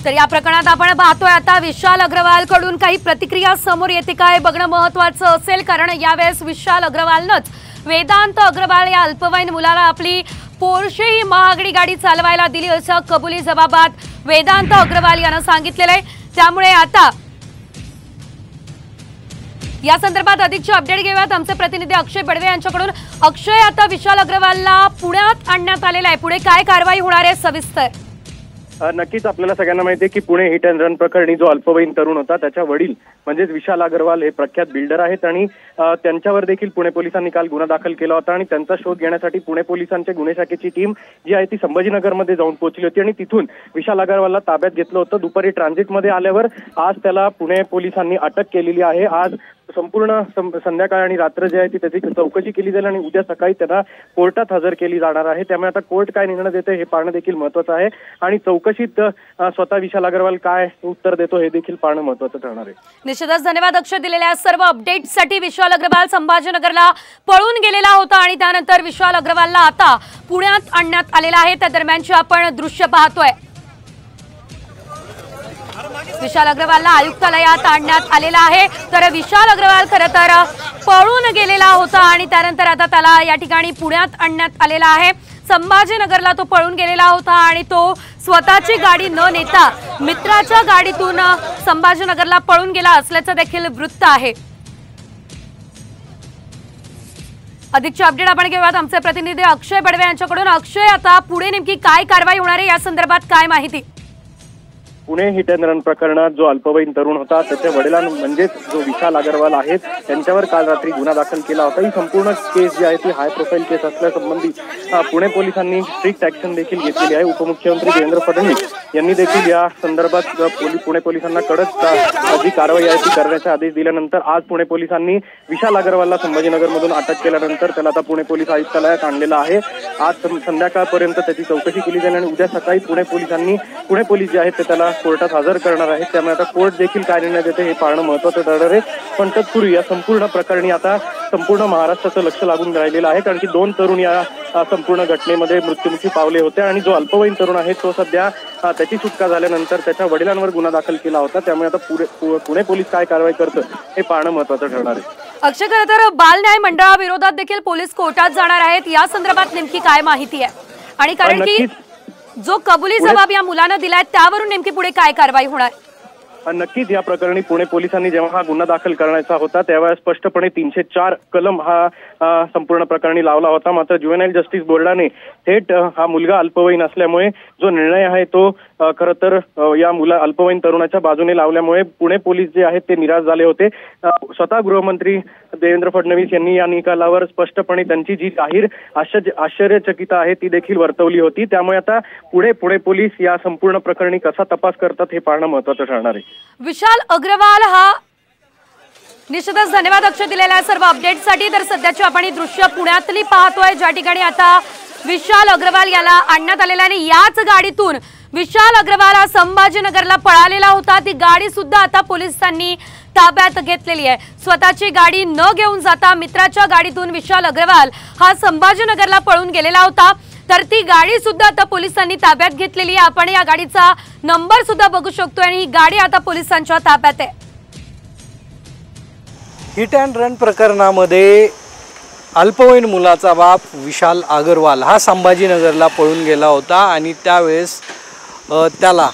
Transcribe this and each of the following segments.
तर या प्रकरणात आपण पाहतोय आता विशाल अग्रवाल कडून काही प्रतिक्रिया समोर येते काय बघणं महत्त्वाचं असेल, कारण यावेळेस विशाल अग्रवालनंच वेदांत अग्रवाल या अल्पवयीन मुलाला आपली पोर्शे ही महागडी गाडी चालवायला दिली असं कबुली जबाबात वेदांत अग्रवाल यानं सांगितलेलं आहे। त्यामुळे आता या संदर्भात अधिकची अपडेट घेऊयात आमचे प्रतिनिधी अक्षय बडवे यांच्याकडून। अक्षय, आता विशाल अग्रवालला पुण्यात आणण्यात आलेला आहे, पुढे काय कारवाई होणार आहे सविस्तर? नक्कीच आपल्याला सगळ्यांना माहिती आहे की पुणे हिट अँड रन प्रकरणी जो अल्पवयीन तरुण होता त्याच्या वडील म्हणजेच विशाल अग्रवाल हे प्रख्यात बिल्डर आहेत आणि त्यांच्यावर देखील पुणे पोलिसांनी काल गुन्हा दाखल केला होता आणि त्यांचा शोध घेण्यासाठी पुणे पोलिसांच्या गुन्हे शाखेची टीम जी आहे ती संभाजीनगरमध्ये जाऊन पोहोचली होती आणि तिथून विशाल अग्रवालला ताब्यात घेतलं होतं। दुपारी ट्रान्झिटमध्ये आल्यावर आज त्याला पुणे पोलिसांनी अटक केलेली आहे। आज संपूर्ण संध्याकाळ आणि रात्र जी आहे ती त्याची चौकशी केली जाईल आणि उद्या सकाळी त्यांना कोर्टात हजर केली जाणार आहे। त्यामुळे आता कोर्ट काय निर्णय देते हे पाहणं देखील महत्त्वाचं आहे आणि चौकशीत स्वतः विशाल अग्रवाल काय उत्तर देतो हे देखील पाहणं महत्त्वाचं ठरणार आहे। निश्चितच धन्यवाद अक्षय दिलेल्या सर्व अपडेट्ससाठी। विशाल अग्रवाल संभाजीनगरला पळून गेलेला होता आणि त्यानंतर विशाल अग्रवालला आता पुण्यात आणण्यात आलेला आहे। त्या दरम्यानचे आपण दृश्य पाहतोय। विशाल अग्रवालला आयुक्तालयात आणण्यात आलेला आहे। तर विशाल अग्रवाल खरं तर पळून गेलेला होता आणि त्यानंतर आता त्याला या ठिकाणी पुण्यात आणण्यात आलेला आहे। संभाजीनगरला तो पळून गेलेला होता आणि तो स्वतःची गाडी न नेता मित्राच्या गाडीतून संभाजीनगरला पळून गेला असल्याचं देखील वृत्त आहे। अधिकची अपडेट आपण घेऊयात आमचे प्रतिनिधी अक्षय बडवे यांच्याकडून। अक्षय, आता पुढे नेमकी काय कारवाई होणार आहे या संदर्भात काय माहिती? पुणे हिट अँड रन प्रकरणात जो अल्पवयीन तरुण होता त्याच्या वडिलांनी म्हणजेच जो विशाल अग्रवाल आहेत त्यांच्यावर काल रात्री गुन्हा दाखल केला होता। ही संपूर्ण केस जी आहे ती हाय प्रोफाईल केस असल्यासंबंधी पुणे पोलिसांनी स्ट्रिक्ट ऍक्शन देखील घेतलेली आहे। उपमुख्यमंत्री देवेंद्र फडणवीस यांनी देखील या संदर्भात पुणे पोलिसांना कडक जी कारवाई आहे ती करण्याचे आदेश दिल्यानंतर आज पुणे पोलिसांनी विशाल अग्रवालला संभाजीनगरमधून अटक केल्यानंतर त्याला आता पुणे पोलीस आयुक्तालयात आणलेलं आहे। आज संध्याकाळपर्यंत त्याची चौकशी केली जाईल आणि उद्या सकाळी पुणे पोलीस जे आहेत ते त्याला कोर्टात हजर करणार आहेत। त्यामुळे आता कोर्ट देखील काय निर्णय देते हे पाहणं महत्त्वाचं ठरणार आहे। पण तत्पूर्वी या संपूर्ण प्रकरणी आता संपूर्ण महाराष्ट्राचं लक्ष लागून राहिलेलं आहे, कारण की 2 तरुण या संपूर्ण घटनेमध्ये मृत्युमुखी पावले होते आणि जो अल्पवयीन तरुण आहे तो सध्या त्याची सुटका झाल्यानंतर त्याच्या वडिलांवर गुन्हा दाखल केला होता। त्यामुळे आता पुणे पोलीस काय कारवाई करतं हे पाहणं महत्त्वाचं ठरणार आहे। अक्षय, खरं तर बाल न्याय मंडळाविरोधात देखील पोलीस कोर्टात जाणार आहेत, या संदर्भात नेमकी काय माहिती आहे? आणि कारण की जो कबुली जबाब या मुलानं दिलाय त्यावरून नेमकी पुढे काय कारवाई होणार? नक्कीच या प्रकरणी पुणे पोलिसांनी जेव्हा हा गुन्हा दाखल करण्याचा होता तेव्हा स्पष्टपणे 304 कलम हा संपूर्ण प्रकरणी लावला होता। मात्र ज्युव्हेनाईल जस्टिस बोर्डाने थेट हा मुलगा अल्पवयीन असल्यामुळे जो निर्णय आहे तो खरं तर या अल्पवयीन तरुणाच्या बाजूने लावल्यामुळे पुणे पोलीस जे आहेत ते निराश झाले होते। स्वतः गृहमंत्री देवेंद्र फडणवीस यांनी या निकालावर स्पष्टपणे त्यांची जी जाहीर आश्चर्यचकित आहे ती देखील वर्तवली होती। त्यामुळे आता पुणे पोलीस या संपूर्ण प्रकरणी कसा तपास करतात हे पाहणं महत्त्वाचं ठरणार आहे। विशाल अग्रवाल हा निश्चितच धन्यवाद अक्षय दिलेल्या सर्व अपडेटसाठी। तर सध्याची आपण ही दृश्य पुण्यातली पाहतोय, ज्या ठिकाणी आता विशाल अग्रवाल याला आणण्यात आलेला आणि याच गाडीतून विशाल अग्रवाल हा संभाजीनगरला पळालेला होता। ती गाडी सुद्धा आता पोलिसांनी ताब्यात घेतलेली आहे। स्वतःची गाडी न घेऊन जाता मित्राच्या गाडीतून विशाल अग्रवाल हा संभाजीनगरला पळून गेलेला होता। तर ती गाडी सुद्धा आता पोलिसांनी ताब्यात घेतलेली आहे। आपण या गाडीचा नंबर सुद्धा बघू शकतो आणि ही गाडी आता पोलिसांच्या ताब्यात आहे। हिट अँड रन प्रकरणामध्ये अल्पवयीन मुलाचा बाप विशाल अग्रवाल हा संभाजीनगरला पळून गेला होता आणि त्यावेळेस त्याला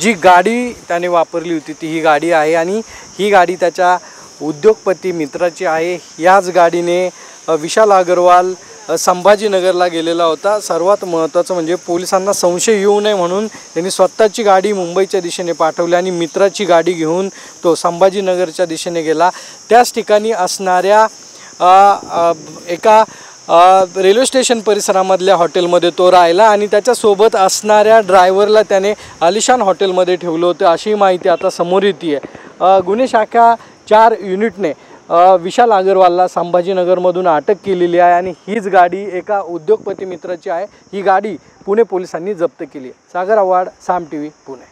जी गाडी त्याने वापरली होती ती ही गाडी आहे आणि ही गाडी त्याच्या उद्योगपती मित्राची आहे। याच गाडीने विशाल अग्रवाल संभाजीनगरला गेलेला होता। सर्वात महत्त्वाचं म्हणजे पोलिसांना संशय येऊ नये म्हणून त्यांनी स्वतःची गाडी मुंबईच्या दिशेने पाठवली आणि मित्राची गाडी घेऊन तो संभाजीनगरच्या दिशेने गेला। त्याच ठिकाणी असणाऱ्या एका रेल्वे स्टेशन परिसरामधल्या हॉटेलमध्ये तो राहिला आणि त्याच्यासोबत असणाऱ्या ड्रायव्हरला त्याने आलिशान हॉटेलमध्ये ठेवलं होतं अशी माहिती आता समोर येते आहे। गुन्हे शाखा 4 युनिटने विशाल अग्रवालला संभाजीनगरमधून अटक केलेली आहे आणि हीच गाडी एका उद्योगपती मित्राची आहे। ही गाडी पुणे पोलिसांनी जप्त केली आहे। सागर आव्हाड, साम टीव्ही, पुणे।